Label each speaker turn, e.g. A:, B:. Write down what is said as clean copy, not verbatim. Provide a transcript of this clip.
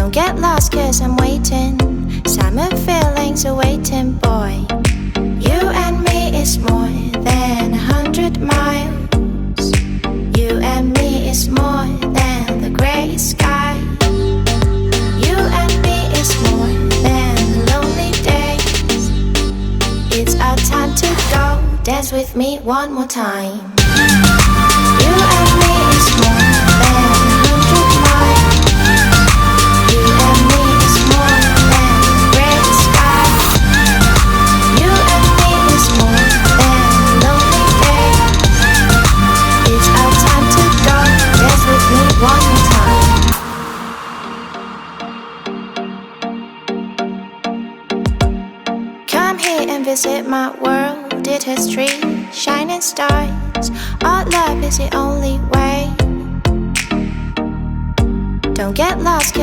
A: Don't get lost cause I'm waiting. Summer feelings are waiting, boy. You and me is more than 100 miles. You and me is more than the gray sky. You and me is more than lonely days. It's our time to go. Dance with me one more time. You and me is more than 100 miles. You and me is more than the gray sky. You and me is more than lonely days. It's our time to go. Dance with me one more time. Come here and visit my world. It has trees, shining stars. Our love is the only way. Don't get lost.